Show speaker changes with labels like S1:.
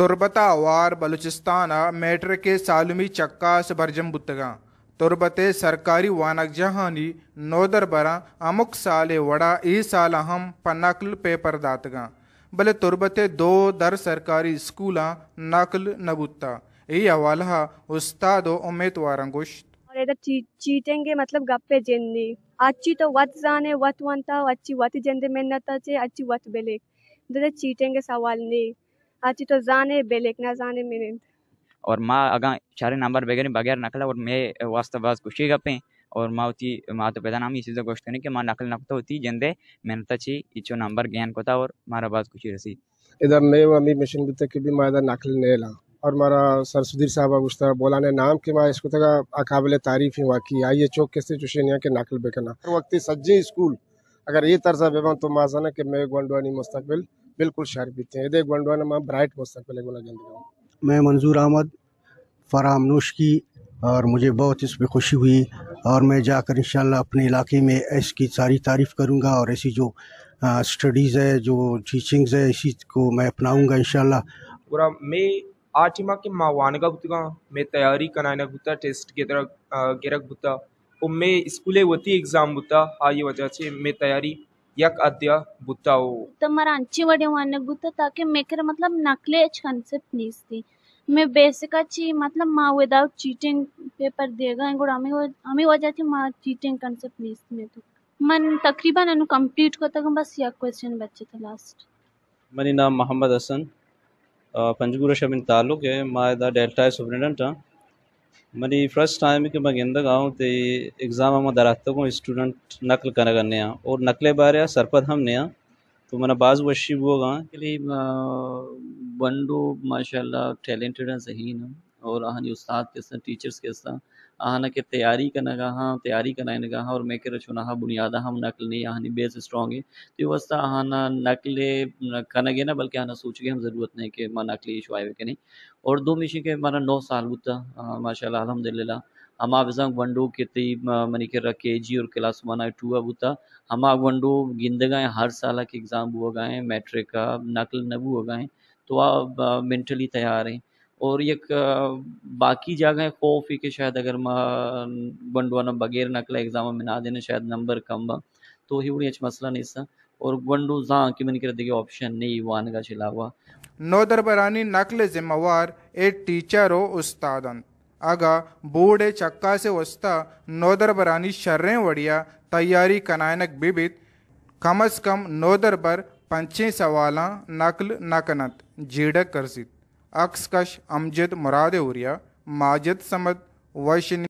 S1: तुरबता वार Balochistan metric के सालमी चक्कास बरजम बुतगा तुरबते सरकारी वानक जहानी नोदर बरा अमुक साले वड़ा ई साल हम पन्नकल पेपर दातगा बले तुरबते दो दर सरकारी स्कूला नकल नबुत्ता ई हवाला उस्ताद उम्मीदवार गोश्त
S2: और इधर चीटेंगे मतलब गप्पे जेन्नी अच्छी तो वत जाने वत वंता अच्छी वत जेंदे मेहनत चे अच्छी वत बेलेक इधर चीटेंगे सवाल नहीं अच्छी तो जाने बेलेक ना जाने मेहनत
S3: और माँ अगा चारे नंबर बगैर बगैर नकल और मैं वास्ता बाज खुशी गपे और माँ होती माँ तो पैदा नाम इसी से गोश्त करने के माँ नकल नकता होती जिंदे मेहनत ची इचो नंबर ज्ञान कोता और मारा बाज खुशी रसी
S4: इधर मैं अमी मिशन भी तक भी मादा नकल नेला और मारा सर सुधीर साहब गुस्ता बोला ने नाम के माँ इसको तक अकाबले तारीफ ही वाकी आइए चौक कैसे चुशेनिया के नकल बेकना वक्त सज्जे स्कूल अगर ये तरसा बेबा तो माँ जाना कि मैं गोंडवानी मुस्तकबिल बिल्कुल शार्प बीते हैं इधर गोंडवाना माँ ब्राइट मुस्तकबिल गुना जिंदगी
S5: मैं मंजूर अहमद फराम नूश की और मुझे बहुत इसमें खुशी हुई और मैं जाकर इंशाल्लाह अपने इलाके में इसकी सारी तारीफ़ करूंगा और ऐसी जो स्टडीज़ है जो टीचिंग्स है इसी को मैं अपनाऊंगा इंशाल्लाह।
S6: पूरा मैं आठिमा के मावानगा बुतगा मैं तैयारी कराना बुता टेस्ट के तरह गिरक बुता और मैं स्कूले वती एग्जाम बुता आ ये वजह से मैं तैयारी यक अद्या बुता हो
S7: तो मरा अच्छी वडे वानक बुता ताकि मेकर मतलब नकले कंसेप्ट नीस्ती मैं बेसिक अच्छी मतलब माँ विदाउट चीटिंग पेपर देगा इंगोड़ हमें वजह थी माँ चीटिंग कंसेप्ट नीस्ती में तो मन तकरीबन अनु कंप्लीट को तक बस या क्वेश्चन बच्चे थे लास्ट
S8: मनी नाम मोहम्मद हसन पंजगुरा शबिन ताल्लुक है मायदा डेल्टा सुपरिटेंडेंट मनी फर्स्ट टाइम कि मैं गिंदा गाँव तो एग्ज़ाम हम दराख्तों को स्टूडेंट नकल करने और नकले बारे सरपद हमने तो मैंने बाज़ वशी वो
S9: लिए बंडो माशाल्लाह टैलेंटेड है सही ना और आहानी उस्ताद के साथ टीचर्स के साथ आहाना के तैयारी करना कहा तैयारी करना कहा और मैं के रचुना बुनियादा हम नकल नहीं आहानी बेस स्ट्रॉन्ग है तो वस्ता आहाना नकले करना ना बल्कि आना सोच के हम ज़रूरत नहीं कि माँ नकली शुआवे के नहीं और दो मिशी के माना 9 साल बुता माशाल्लाह अल्हम्दुलिल्लाह हम विजंग वंडो कितनी मनी के रखे जी और क्लास 1 और 2 बुता हम वंडो गिंद गए हर साल के एग्ज़ाम हुआ गए मैट्रिक का नकल न हुआ गए तो आप मेंटली तैयार हैं और एक बाकी जगह खौफ है कि शायद अगर वंडो बगैर नकल एग्ज़ाम में ना देने शायद नंबर कम बा तो ही उड़ी मसला नहीं सा और वंडो जहाँ कि मैंने कर देखिए ऑप्शन नहीं वान का चिलावा
S1: नोदर बरानी नकल जिम्मेवार एक टीचर हो उस्तादन आगा बूढ़े चक्का से वस्ता नोदर बरानी शर्रें वड़िया तैयारी कनायनक बिबित कम अज कम नोदर पर 5 सवाला नकल नकनत जीडक करसित अक्सकश अमजद मुराद उरिया माजिद समद वैश्य